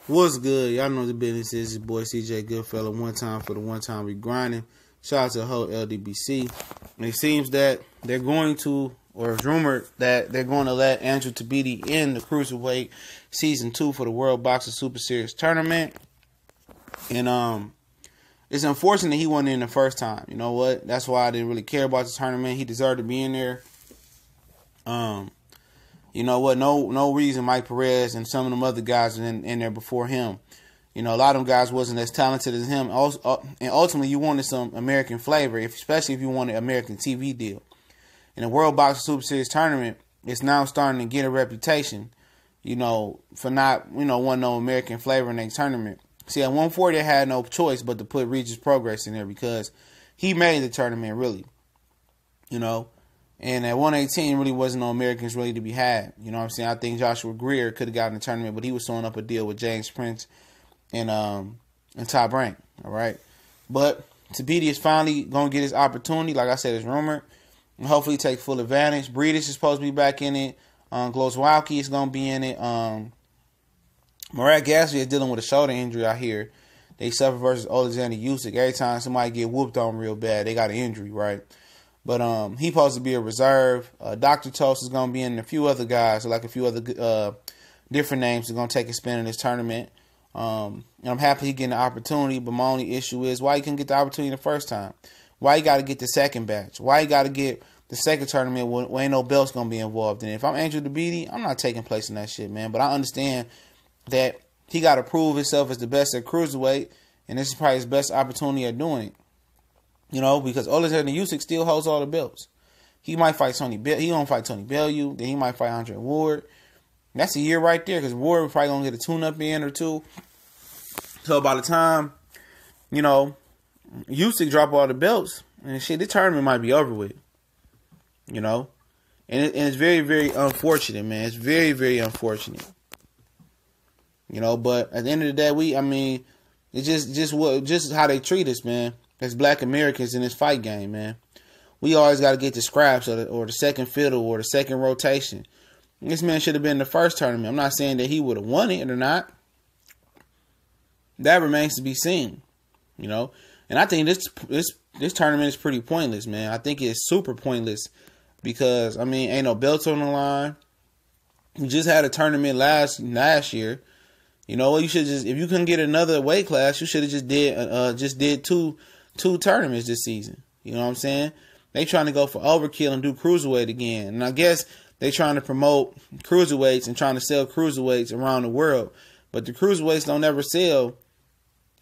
What's good? Y'all know the business is your boy CJ Goodfellow. One time for the one time we grinding. Shout out to the whole LDBC. And it seems that they're going to, or it's rumored that they're going to let Andrew Tabiti in the Cruiserweight Season 2 for the World Boxing Super Series tournament. And it's unfortunate he wasn't in the first time. You know what? That's why I didn't really care about the tournament. He deserved to be in there. You know what? No reason Mike Perez and some of them other guys are in there before him. You know, a lot of them guys wasn't as talented as him. And ultimately, you wanted some American flavor, especially if you wanted an American TV deal. In the World Boxing Super Series tournament, it's now starting to get a reputation, you know, for not, wanting no American flavor in their tournament. See, at 140, they had no choice but to put Regis Progress in there because he made the tournament, really. You know. And at 118, really wasn't no Americans really to be had. You know what I'm saying? I think Joshua Greer could have gotten the tournament, but he was throwing up a deal with James Prince and Top Rank. All right. But Tabiti is finally going to get his opportunity. Like I said, it's rumored. And hopefully take full advantage. Breedis is supposed to be back in it. Glozwowski is going to be in it. Murat Gasly is dealing with a shoulder injury out here. They suffer versus Alexander Usyk. Every time somebody get whooped on real bad, they got an injury, right? But he supposed to be a reserve. Dr. Toast is going to be in, and a few other guys, like a few other different names are going to take a spin in this tournament. And I'm happy he getting the opportunity, but my only issue is why he couldn't get the opportunity the first time. Why you got to get the second batch? Why you got to get the second tournament when ain't no belts going to be involved in it? If I'm Andrew Tabiti, I'm not taking place in that shit, man. But I understand that he got to prove himself as the best at Cruiserweight, and this is probably his best opportunity at doing it. You know, because Alexander Usyk still holds all the belts. He might fight Tony Bell. He gonna fight Tony Bellew. Then he might fight Andre Ward. That's a year right there, because Ward probably gonna get a tune-up in or two. So by the time, Usyk drop all the belts, and shit, this tournament might be over with. You know, and it's very, very unfortunate, man. It's very, very unfortunate. You know, but at the end of the day, it's just how they treat us, man. As black Americans in this fight game, man. We always got to get the scraps or the second fiddle or the second rotation. This man should have been in the first tournament. I'm not saying that he would have won it or not. That remains to be seen, you know. And I think this tournament is pretty pointless, man. I think it's super pointless because, ain't no belts on the line. You just had a tournament last year. You know, you should if you couldn't get another weight class, you should have just did two tournaments this season. You know what I'm saying? They trying to go for overkill and do Cruiserweight again. And I guess they trying to promote Cruiserweights and trying to sell Cruiserweights around the world. But the Cruiserweights don't ever sell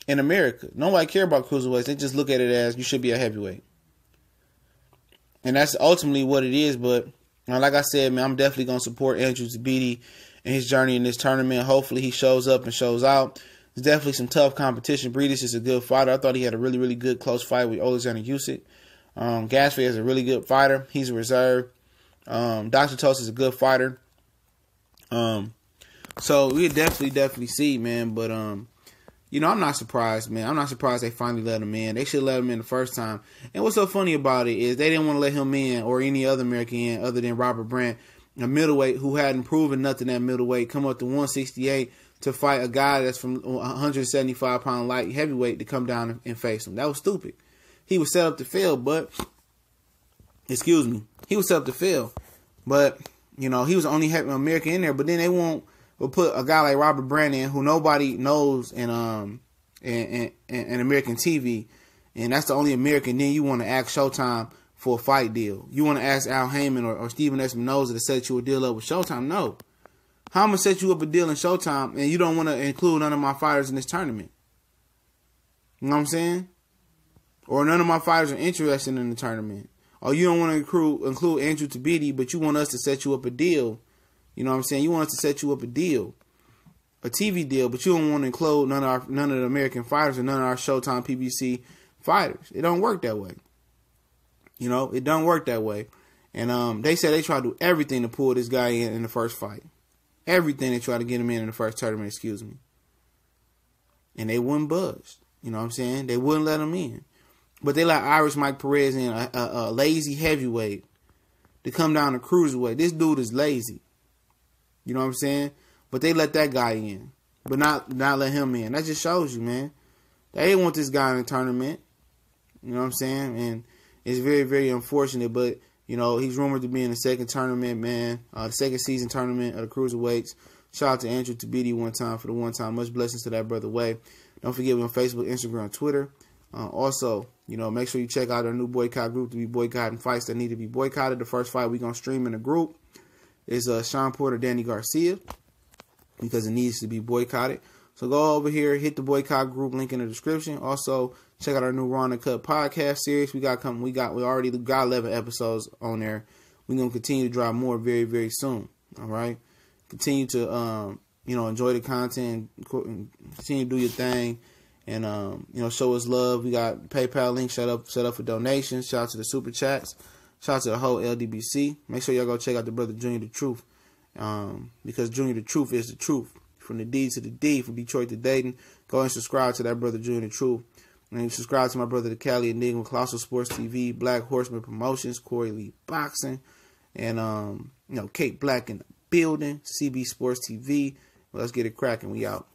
in America. Nobody care about Cruiserweights. They just look at it as you should be a heavyweight. And that's ultimately what it is. But like I said, man, I'm definitely going to support Andrew Tabiti and his journey in this tournament. Hopefully he shows up and shows out. There's definitely some tough competition. Breedis is a good fighter. I thought he had a really, really good close fight with Alexander Usyk. Gasly is a really good fighter. He's a reserve. Dr. Toast is a good fighter. So we definitely see, man. But I'm not surprised, man. I'm not surprised they finally let him in. They should let him in the first time. And what's so funny about it is they didn't want to let him in or any other American in other than Robert Brandt, a middleweight who hadn't proven nothing at middleweight, come up to 168 to fight a guy that's from 175-pound light heavyweight to come down and face him. That was stupid. He was set up to fail, but he was set up to fail. But he was the only American in there. But then they will put a guy like Robert Brandt in, who nobody knows in American TV, and that's the only American. Then you want to ask Showtime for a fight deal. You want to ask Al Heyman or Stephen Espinoza to set you a deal up with Showtime? No. How am I set you up a deal in Showtime and you don't want to include none of my fighters in this tournament? You know what I'm saying? Or none of my fighters are interested in the tournament. Or you don't want to include Andrew Tabiti, but you want us to set you up a deal. You know what I'm saying? You want us to set you up a deal. A TV deal, but you don't want to include none of the American fighters or none of our Showtime PBC fighters. It don't work that way. You know, it don't work that way. And they said they tried to do everything to pull this guy in the first fight. Everything they tried to get him in the first tournament, And they wouldn't budge. You know what I'm saying? They wouldn't let him in. But they let Irish Mike Perez in, a lazy heavyweight, to come down to Cruiserweight. This dude is lazy. You know what I'm saying? But they let that guy in. but not let him in. That just shows you, man. They didn't want this guy in the tournament. You know what I'm saying? And it's very, very unfortunate. But, you know, he's rumored to be in the second tournament, man. The second season tournament of the Cruiserweights. Shout out to Andrew Tabiti one time for the one time. Much blessings to that brother Way. Don't forget we're on Facebook, Instagram, Twitter. Also, you know, make sure you check out our new Boycott Group to be boycotting fights that need to be boycotted. The first fight we're going to stream in the group is Sean Porter, Danny Garcia, because it needs to be boycotted. So go over here, hit the Boycott Group link in the description. Also, check out our new Raw and Cut podcast series. We already got 11 episodes on there. We're going to continue to drop more very, very soon. All right. Continue to, you know, enjoy the content, continue to do your thing, and, you know, show us love. We got PayPal link set up for donations. Shout out to the Super Chats. Shout out to the whole LDBC. Make sure y'all go check out the brother Junior the Truth, because Junior the Truth is the truth. From the D to the D, from Detroit to Dayton. Go and subscribe to that brother Junior the Truth. And subscribe to my brother the Cali Enigma, Colossal Sports TV, Black Horseman Promotions, Corey Lee Boxing, and, you know, Kate Black in the building, CB Sports TV. Let's get it cracking. We out.